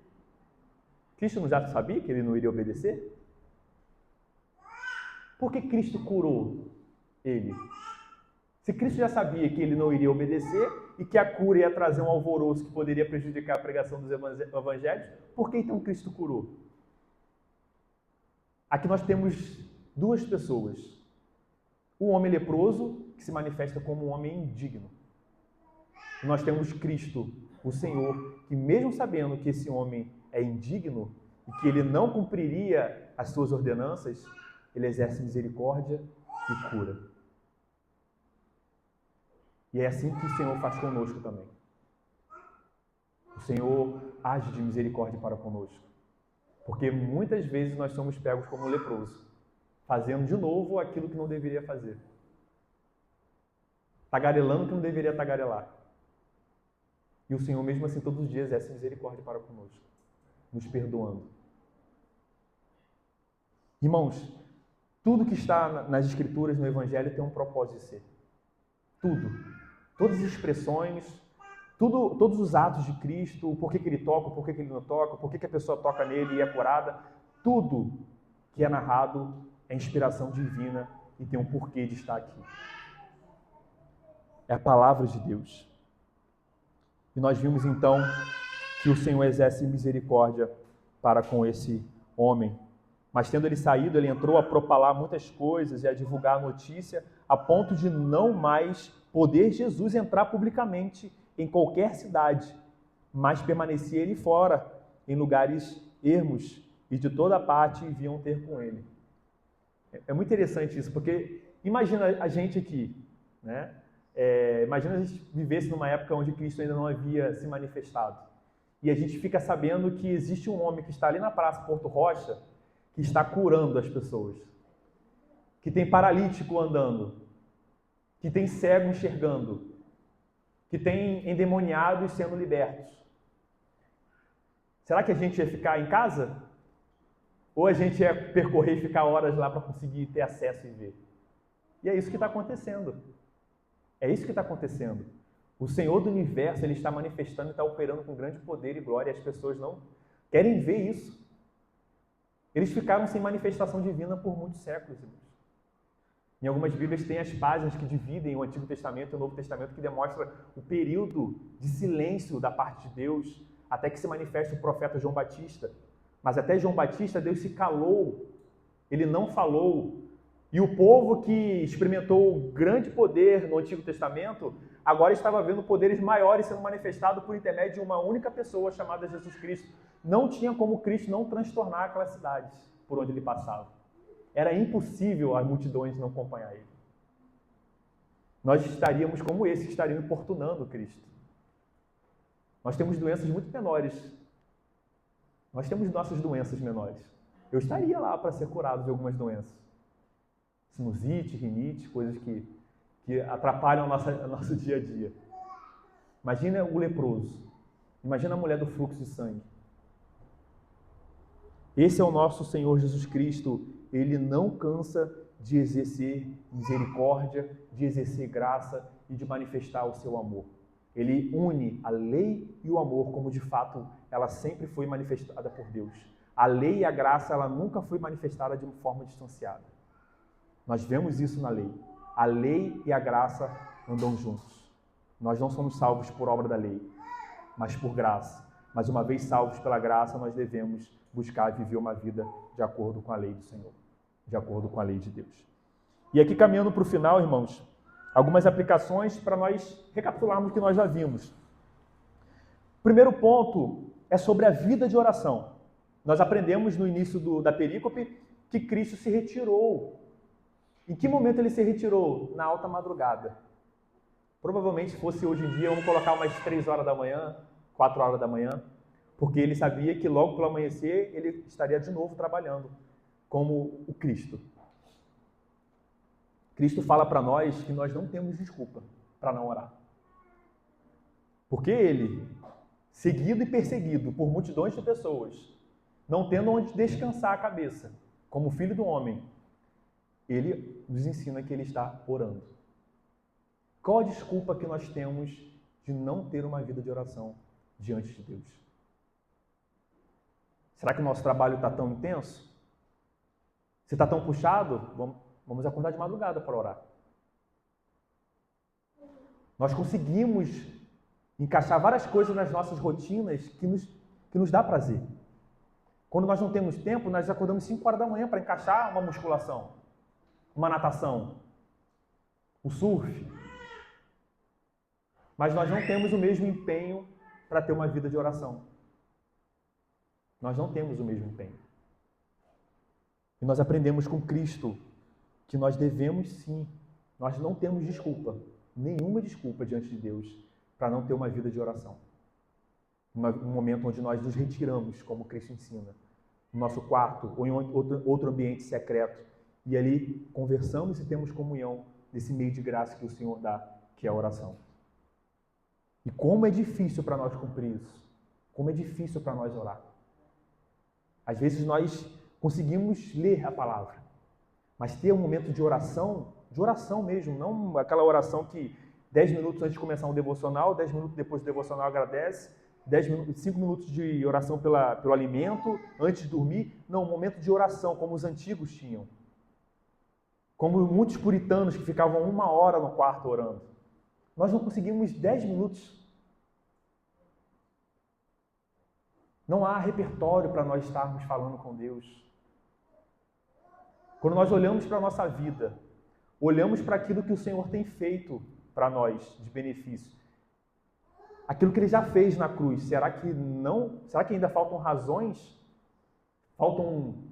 Cristo não já sabia que ele não iria obedecer? Por que Cristo curou ele? Se Cristo já sabia que ele não iria obedecer e que a cura ia trazer um alvoroço que poderia prejudicar a pregação dos evangelhos, por que então Cristo curou? Aqui nós temos duas pessoas. O homem leproso, que se manifesta como um homem indigno. E nós temos Cristo, o Senhor, que mesmo sabendo que esse homem é indigno e que ele não cumpriria as suas ordenanças, ele exerce misericórdia e cura. E é assim que o Senhor faz conosco também. O Senhor age de misericórdia para conosco. Porque muitas vezes nós somos pegos como leproso, fazendo de novo aquilo que não deveria fazer. Tagarelando o que não deveria tagarelar. E o Senhor, mesmo assim, todos os dias exerce misericórdia para conosco, nos perdoando. Irmãos, tudo que está nas Escrituras, no Evangelho, tem um propósito de ser. Tudo. Todas as expressões, todos os atos de Cristo, o porquê que ele toca, o porquê que ele não toca, o porquê que a pessoa toca nele e é curada, tudo que é narrado é inspiração divina e tem um porquê de estar aqui. É a palavra de Deus. E nós vimos então que o Senhor exerce misericórdia para com esse homem. Mas tendo ele saído, ele entrou a propalar muitas coisas e a divulgar a notícia, a ponto de não mais poder Jesus entrar publicamente em qualquer cidade, mas permanecia ele fora, em lugares ermos, e de toda parte vinham ter com ele. É muito interessante isso, porque imagina a gente aqui, né? Imagina a gente vivesse numa época onde Cristo ainda não havia se manifestado. E a gente fica sabendo que existe um homem que está ali na Praça Porto Rocha, que está curando as pessoas. Que tem paralítico andando. Que tem cego enxergando. Que tem endemoniados sendo libertos. Será que a gente ia ficar em casa? Ou a gente ia percorrer e ficar horas lá para conseguir ter acesso e ver? E é isso que está acontecendo. É isso que está acontecendo. O Senhor do Universo, Ele está manifestando e está operando com grande poder e glória, e as pessoas não querem ver isso. Eles ficaram sem manifestação divina por muitos séculos. Em algumas Bíblias tem as páginas que dividem o Antigo Testamento e o Novo Testamento, que demonstra o período de silêncio da parte de Deus, até que se manifeste o profeta João Batista. Mas até João Batista, Deus se calou, Ele não falou. E o povo que experimentou grande poder no Antigo Testamento, agora estava vendo poderes maiores sendo manifestados por intermédio de uma única pessoa chamada Jesus Cristo. Não tinha como Cristo não transtornar aquelas cidades por onde ele passava. Era impossível as multidões não acompanhar ele. Nós estaríamos como esses que estariam importunando Cristo. Nós temos doenças muito menores. Nós temos nossas doenças menores. Eu estaria lá para ser curado de algumas doenças. Sinusite, rinite, coisas que atrapalham o nosso dia a dia. Imagina o leproso. Imagina a mulher do fluxo de sangue. Esse é o nosso Senhor Jesus Cristo. Ele não cansa de exercer misericórdia, de exercer graça e de manifestar o seu amor. Ele une a lei e o amor como de fato ela sempre foi manifestada por Deus. A lei e a graça ela nunca foi manifestada de uma forma distanciada. Nós vemos isso na lei. A lei e a graça andam juntos. Nós não somos salvos por obra da lei, mas por graça. Mas uma vez salvos pela graça, nós devemos buscar viver uma vida de acordo com a lei do Senhor, de acordo com a lei de Deus. E aqui, caminhando para o final, irmãos, algumas aplicações para nós recapitularmos o que nós já vimos. O primeiro ponto é sobre a vida de oração. Nós aprendemos no início da perícope que Cristo se retirou. Em que momento ele se retirou? Na alta madrugada. Provavelmente, se fosse hoje em dia, vamos colocar umas 3 horas da manhã, 4 horas da manhã, porque ele sabia que logo pelo amanhecer ele estaria de novo trabalhando como o Cristo. Cristo fala para nós que nós não temos desculpa para não orar. Porque ele, seguido e perseguido por multidões de pessoas, não tendo onde descansar a cabeça, como filho do homem, ele nos ensina que ele está orando. Qual a desculpa que nós temos de não ter uma vida de oração diante de Deus? Será que o nosso trabalho está tão intenso? Se está tão puxado, vamos acordar de madrugada para orar. Nós conseguimos encaixar várias coisas nas nossas rotinas que nos dá prazer. Quando nós não temos tempo, nós acordamos 5 horas da manhã para encaixar uma musculação, uma natação, o surf. Mas nós não temos o mesmo empenho para ter uma vida de oração. Nós não temos o mesmo empenho. E nós aprendemos com Cristo que nós devemos sim, nós não temos desculpa, nenhuma desculpa diante de Deus para não ter uma vida de oração. Um momento onde nós nos retiramos, como Cristo ensina, no nosso quarto ou em outro ambiente secreto, e ali conversamos e temos comunhão nesse meio de graça que o Senhor dá, que é a oração. E como é difícil para nós cumprir isso, como é difícil para nós orar. Às vezes nós conseguimos ler a palavra, mas ter um momento de oração mesmo, não aquela oração que 10 minutos antes de começar um devocional, 10 minutos depois do devocional agradece, 5 minutos de oração pelo alimento, antes de dormir. Não, um momento de oração, como os antigos tinham. Como muitos puritanos que ficavam 1 hora no quarto orando. Nós não conseguimos 10 minutos. Não há repertório para nós estarmos falando com Deus. Quando nós olhamos para a nossa vida, olhamos para aquilo que o Senhor tem feito para nós de benefício, aquilo que Ele já fez na cruz, será que ainda faltam razões? Faltam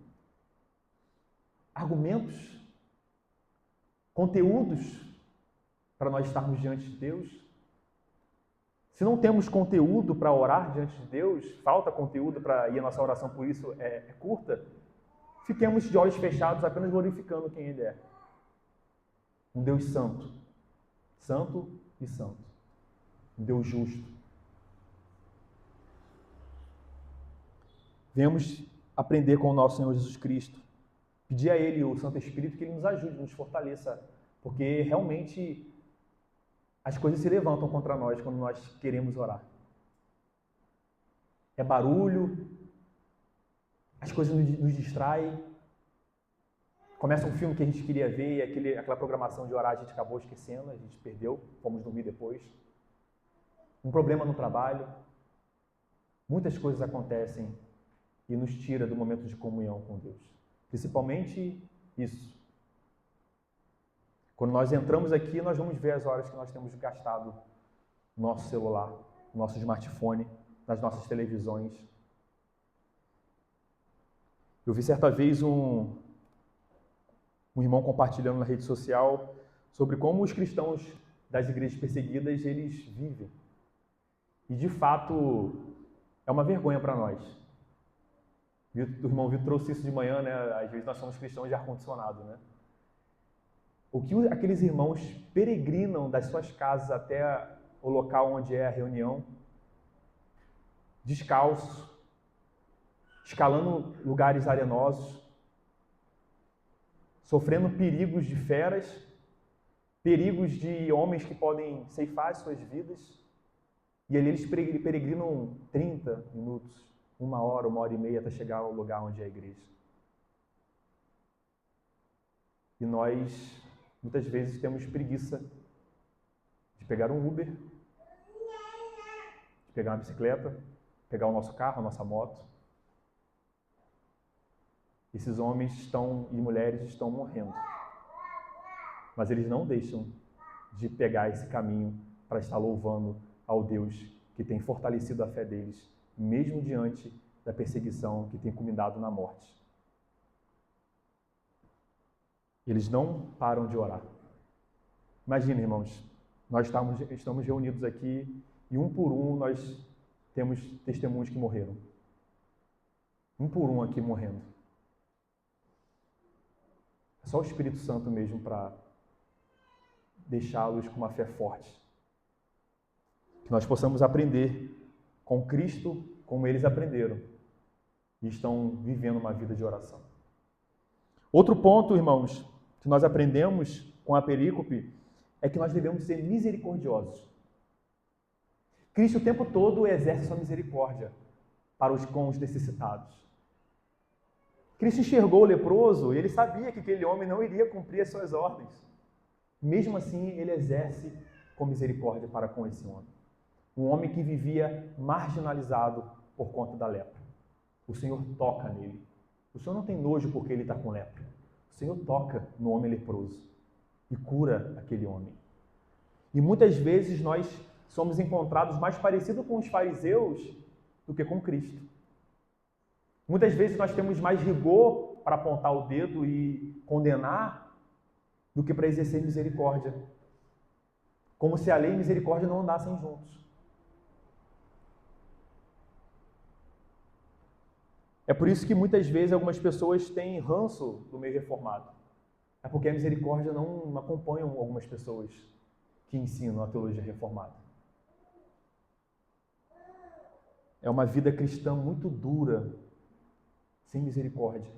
argumentos? Conteúdos para nós estarmos diante de Deus? Se não temos conteúdo para orar diante de Deus, falta conteúdo e a nossa oração por isso é curta, fiquemos de olhos fechados apenas glorificando quem Ele é. Um Deus santo. Santo e santo. Um Deus justo. Venhamos aprender com o nosso Senhor Jesus Cristo. Pedir a Ele, o Santo Espírito, que Ele nos ajude, nos fortaleça. Porque realmente as coisas se levantam contra nós quando nós queremos orar. É barulho, as coisas nos distraem. Começa um filme que a gente queria ver e aquela programação de orar a gente acabou esquecendo, a gente perdeu, fomos dormir depois. Um problema no trabalho. Muitas coisas acontecem e nos tira do momento de comunhão com Deus. Principalmente isso. Quando nós entramos aqui, nós vamos ver as horas que nós temos gastado no nosso celular, no nosso smartphone, nas nossas televisões. Eu vi certa vez um irmão compartilhando na rede social sobre como os cristãos das igrejas perseguidas, eles vivem. E, de fato, é uma vergonha para nós. O irmão Vitor trouxe isso de manhã, né? Às vezes nós somos cristãos de ar-condicionado, né? O que aqueles irmãos peregrinam das suas casas até o local onde é a reunião, descalços, escalando lugares arenosos, sofrendo perigos de feras, perigos de homens que podem ceifar as suas vidas, e ali eles peregrinam 30 minutos, 1 hora, 1h30 até chegar ao lugar onde é a igreja. E nós muitas vezes temos preguiça de pegar um Uber, de pegar uma bicicleta, pegar o nosso carro, a nossa moto. Esses homens e mulheres estão morrendo. Mas eles não deixam de pegar esse caminho para estar louvando ao Deus que tem fortalecido a fé deles, mesmo diante da perseguição que tem culminado na morte. Eles não param de orar. Imagina, irmãos, nós estamos reunidos aqui e um por um nós temos testemunhos que morreram. Um por um aqui morrendo. É só o Espírito Santo mesmo para deixá-los com uma fé forte. Que nós possamos aprender com Cristo como eles aprenderam e estão vivendo uma vida de oração. Outro ponto, irmãos, que nós aprendemos com a perícope é que nós devemos ser misericordiosos. Cristo o tempo todo exerce sua misericórdia com os necessitados. Cristo enxergou o leproso e ele sabia que aquele homem não iria cumprir as suas ordens. Mesmo assim, ele exerce com misericórdia para com esse homem. Um homem que vivia marginalizado por conta da lepra. O Senhor toca nele. O Senhor não tem nojo porque ele está com lepra. O Senhor toca no homem leproso e cura aquele homem. E muitas vezes nós somos encontrados mais parecidos com os fariseus do que com Cristo. Muitas vezes nós temos mais rigor para apontar o dedo e condenar do que para exercer misericórdia. Como se a lei e a misericórdia não andassem juntos. É por isso que muitas vezes algumas pessoas têm ranço do meio reformado. É porque a misericórdia não acompanha algumas pessoas que ensinam a teologia reformada. É uma vida cristã muito dura, sem misericórdia.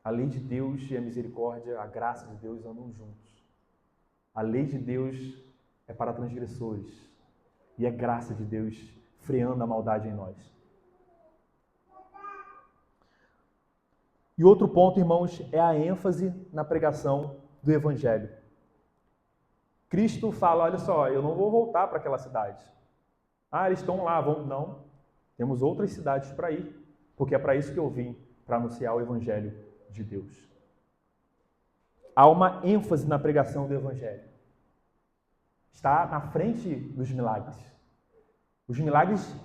A lei de Deus e a misericórdia, a graça de Deus andam juntos. A lei de Deus é para transgressores e a graça de Deus freando a maldade em nós. E outro ponto, irmãos, é a ênfase na pregação do Evangelho. Cristo fala, olha só, eu não vou voltar para aquela cidade. Ah, eles estão lá, vão... Não, temos outras cidades para ir, porque é para isso que eu vim, para anunciar o Evangelho de Deus. Há uma ênfase na pregação do Evangelho. Está na frente dos milagres. Os milagres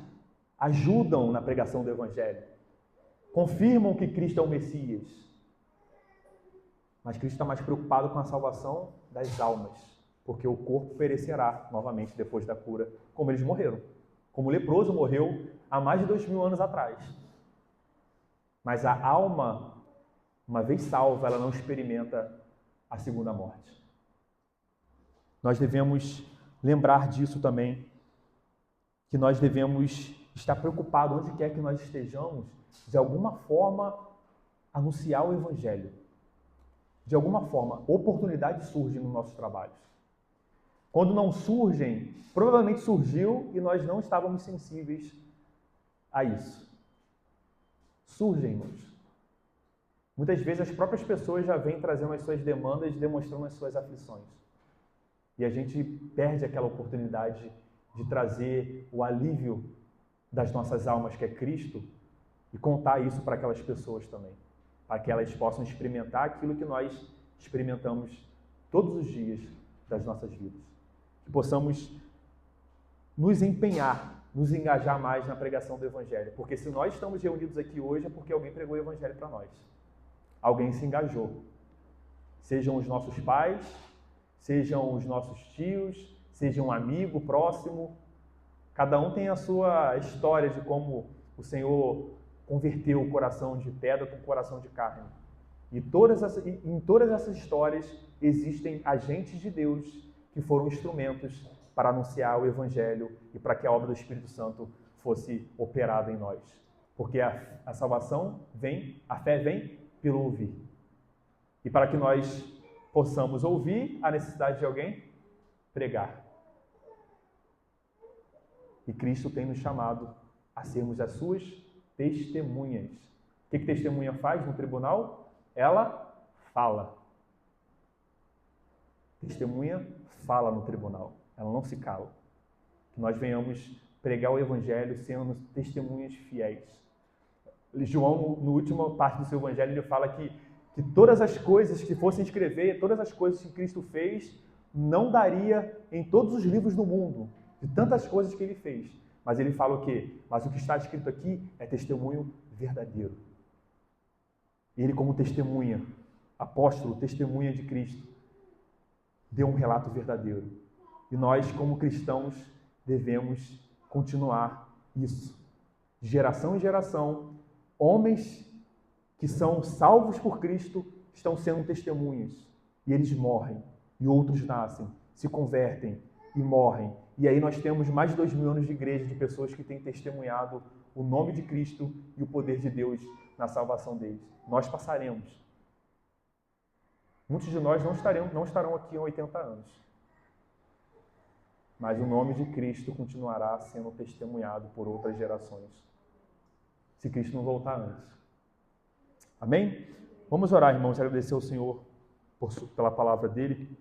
ajudam na pregação do Evangelho. Confirmam que Cristo é o Messias. Mas Cristo está mais preocupado com a salvação das almas, porque o corpo perecerá novamente depois da cura, como eles morreram. Como o leproso morreu há mais de 2000 anos atrás. Mas a alma, uma vez salva, ela não experimenta a segunda morte. Nós devemos lembrar disso também, que nós devemos estar preocupados onde quer que nós estejamos, de alguma forma, anunciar o Evangelho. De alguma forma, oportunidades surgem nos nossos trabalhos. Quando não surgem, provavelmente surgiu e nós não estávamos sensíveis a isso. Surgem, irmãos. Muitas vezes as próprias pessoas já vêm trazendo as suas demandas, demonstrando as suas aflições. E a gente perde aquela oportunidade de trazer o alívio das nossas almas, que é Cristo, e contar isso para aquelas pessoas também, para que elas possam experimentar aquilo que nós experimentamos todos os dias das nossas vidas. Que possamos nos empenhar, nos engajar mais na pregação do Evangelho, porque se nós estamos reunidos aqui hoje é porque alguém pregou o Evangelho para nós. Alguém se engajou. Sejam os nossos pais, sejam os nossos tios, seja um amigo próximo. Cada um tem a sua história de como o Senhor converteu o coração de pedra para um coração de carne. E em todas essas histórias existem agentes de Deus que foram instrumentos para anunciar o Evangelho e para que a obra do Espírito Santo fosse operada em nós. Porque a salvação vem, a fé vem pelo ouvir. E para que nós possamos ouvir, a necessidade de alguém pregar. E Cristo tem nos chamado a sermos as suas testemunhas. O que testemunha faz no tribunal? Ela fala. Testemunha fala no tribunal. Ela não se cala. Que nós venhamos pregar o Evangelho sendo testemunhas fiéis. João, na última parte do seu Evangelho, ele fala que todas as coisas que fossem escrever, todas as coisas que Cristo fez, não daria em todos os livros do mundo, de tantas coisas que ele fez. Mas ele fala o quê? Mas o que está escrito aqui é testemunho verdadeiro. Ele, como testemunha, apóstolo, testemunha de Cristo, deu um relato verdadeiro. E nós, como cristãos, devemos continuar isso. De geração em geração, homens que são salvos por Cristo estão sendo testemunhas. E eles morrem. E outros nascem, se convertem e morrem. E aí nós temos mais de 2000 anos de igreja, de pessoas que têm testemunhado o nome de Cristo e o poder de Deus na salvação deles. Nós passaremos. Muitos de nós não estarão aqui em 80 anos. Mas o nome de Cristo continuará sendo testemunhado por outras gerações, se Cristo não voltar antes. Amém? Vamos orar, irmãos, e agradecer ao Senhor pela palavra dele.